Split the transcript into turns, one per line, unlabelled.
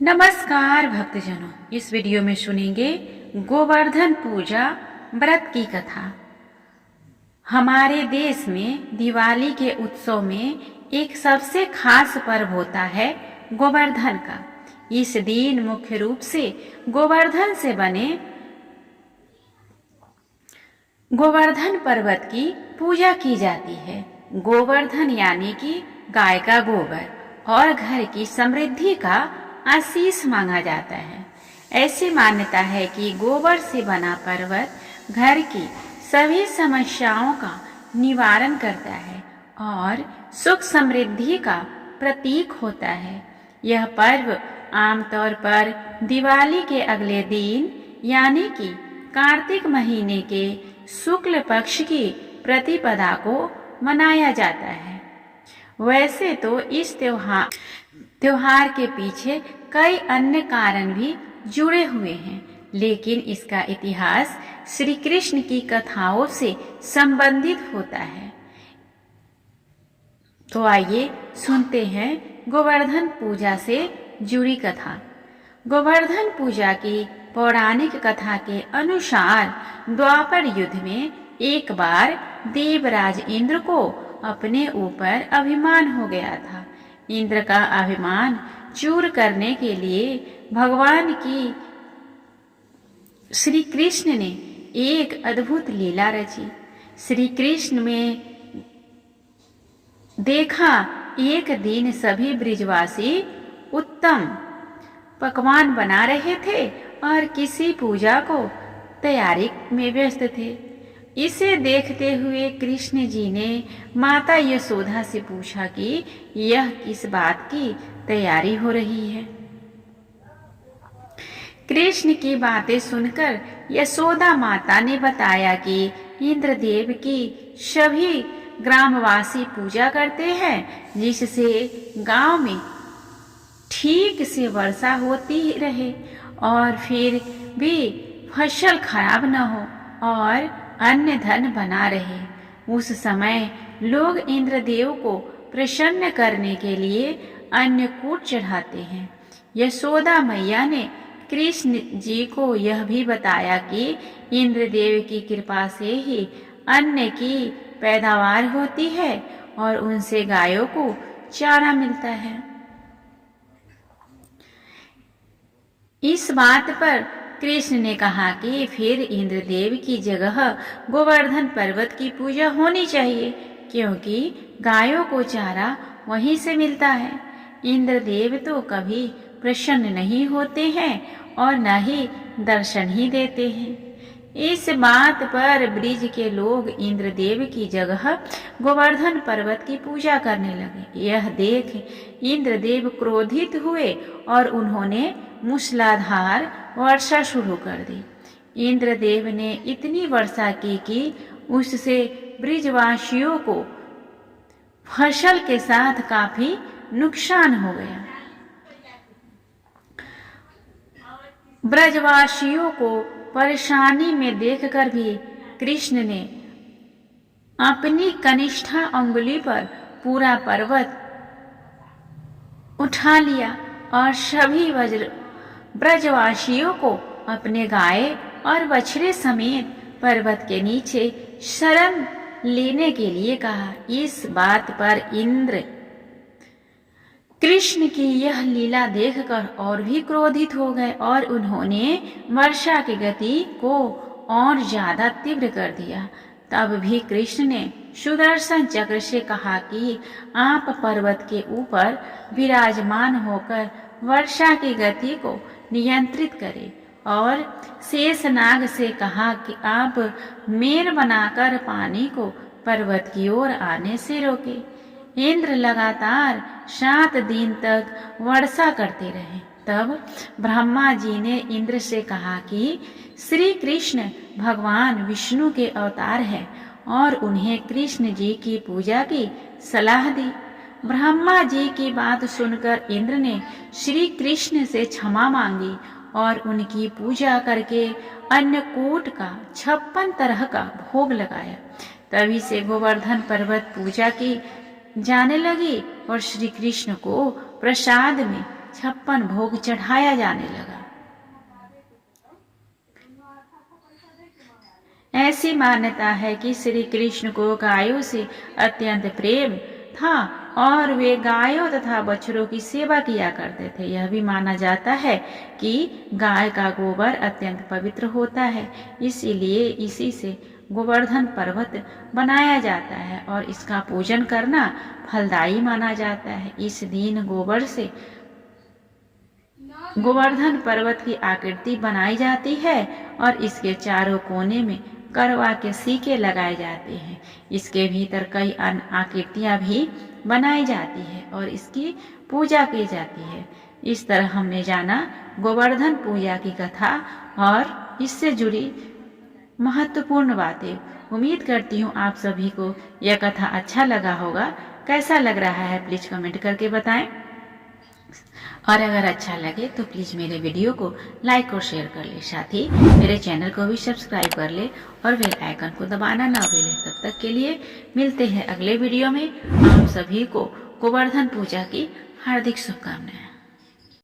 नमस्कार भक्तजनों, इस वीडियो में सुनेंगे गोवर्धन पूजा व्रत की कथा। हमारे देश में दिवाली के उत्सव में एक सबसे खास पर्व होता है गोवर्धन का। इस दिन मुख्य रूप से गोवर्धन से बने गोवर्धन पर्वत की पूजा की जाती है। गोवर्धन यानी कि गाय का गोबर और घर की समृद्धि का आशीष मांगा जाता है। ऐसी मान्यता है कि गोबर से बना पर्वत घर की सभी समस्याओं का निवारण करता है और सुख समृद्धि का प्रतीक होता है। यह पर्व आमतौर पर दिवाली के अगले दिन यानी कि कार्तिक महीने के शुक्ल पक्ष की प्रतिपदा को मनाया जाता है। वैसे तो इस त्योहार के पीछे कई अन्य कारण भी जुड़े हुए हैं, लेकिन इसका इतिहास श्री कृष्ण की कथाओं से संबंधित होता है। तो आइए सुनते हैं गोवर्धन पूजा से जुड़ी कथा। गोवर्धन पूजा की पौराणिक कथा के अनुसार द्वापर युद्ध में एक बार देवराज इंद्र को अपने ऊपर अभिमान हो गया था। इंद्र का अभिमान चूर करने के लिए भगवान की श्री कृष्ण ने एक अद्भुत लीला रची। श्री कृष्ण में देखा एक दिन सभी ब्रिजवासी उत्तम पकवान बना रहे थे और किसी पूजा को तैयारी में व्यस्त थे। इसे देखते हुए कृष्ण जी ने माता यशोदा से पूछा कि यह किस बात की तैयारी हो रही है। कृष्ण की बातें सुनकर यशोदा माता ने बताया कि इंद्रदेव की सभी ग्रामवासी पूजा करते हैं, जिससे गांव में ठीक से वर्षा होती रहे और फिर भी फसल खराब न हो और अन्न धन बना रहे। उस समय लोग इंद्रदेव को प्रसन्न करने के लिए अन्नकूट चढ़ाते हैं। यशोदा मैया ने कृष्ण जी को यह भी बताया कि इंद्रदेव की कृपा से ही अन्न की पैदावार होती है और उनसे गायों को चारा मिलता है। इस बात पर कृष्ण ने कहा कि फिर इंद्रदेव की जगह गोवर्धन पर्वत की पूजा होनी चाहिए, क्योंकि गायों को चारा वहीं से मिलता है। इंद्रदेव तो कभी प्रसन्न नहीं होते हैं और न ही दर्शन ही देते हैं। इस बात पर ब्रिज के लोग इंद्रदेव की जगह गोवर्धन पर्वत की पूजा करने लगे। यह देख इंद्रदेव क्रोधित हुए और उन्होंने मूसलाधार वर्षा शुरू कर दी। इंद्रदेव ने इतनी वर्षा की कि उससे ब्रिजवासियों को फसल के साथ काफी नुकसान हो गया। ब्रजवासियों को परेशानी में देखकर भी कृष्ण ने अपनी कनिष्ठा अंगुली पर पूरा पर्वत उठा लिया और सभी ब्रजवासियों को अपने गाय और बछड़े समेत पर्वत के नीचे शरण लेने के लिए कहा। इस बात पर इंद्र कृष्ण की यह लीला देखकर और भी क्रोधित हो गए और उन्होंने वर्षा की गति को और ज्यादा तीव्र कर दिया। तब भी कृष्ण ने सुदर्शन चक्र से कहा कि आप पर्वत के ऊपर विराजमान होकर वर्षा की गति को नियंत्रित करें और शेषनाग से कहा कि आप मेर बनाकर पानी को पर्वत की ओर आने से रोके। इंद्र लगातार 7 दिन तक वर्षा करते रहे। तब ब्रह्मा जी ने इंद्र से कहा कि श्री कृष्ण भगवान विष्णु के अवतार हैं और उन्हें कृष्ण जी की पूजा की सलाह दी। ब्रह्मा जी की बात सुनकर इंद्र ने श्री कृष्ण से क्षमा मांगी और उनकी पूजा करके अन्नकूट का 56 तरह का भोग लगाया। तभी से गोवर्धन पर्वत पूजा की जाने लगी और श्री कृष्ण को प्रसाद में 56 भोग चढ़ाया जाने लगा। ऐसी मान्यता है कि श्री कृष्ण को गायों से अत्यंत प्रेम था और वे गायों तथा बछड़ों की सेवा किया करते थे। यह भी माना जाता है कि गाय का गोबर अत्यंत पवित्र होता है, इसीलिए इसी से गोवर्धन पर्वत बनाया जाता है और इसका पूजन करना फलदायी माना जाता है। इस दिन गोबर से गोवर्धन पर्वत की आकृति बनाई जाती है और इसके चारों कोने में करवा के सिक्के लगाए जाते हैं। इसके भीतर कई अन्य आकृतियां भी बनाई जाती है और इसकी पूजा की जाती है। इस तरह हमने जाना गोवर्धन पूजा की कथा और इससे जुड़ी महत्वपूर्ण बातें। उम्मीद करती हूँ आप सभी को यह कथा अच्छा लगा होगा। कैसा लग रहा है प्लीज कमेंट करके बताएं और अगर अच्छा लगे तो प्लीज मेरे वीडियो को लाइक और शेयर कर ले, साथ ही मेरे चैनल को भी सब्सक्राइब कर ले और बेल आइकन को दबाना ना भूलें। तब तक के लिए मिलते हैं अगले वीडियो में। आप सभी को गोवर्धन पूजा की हार्दिक शुभकामनाएं।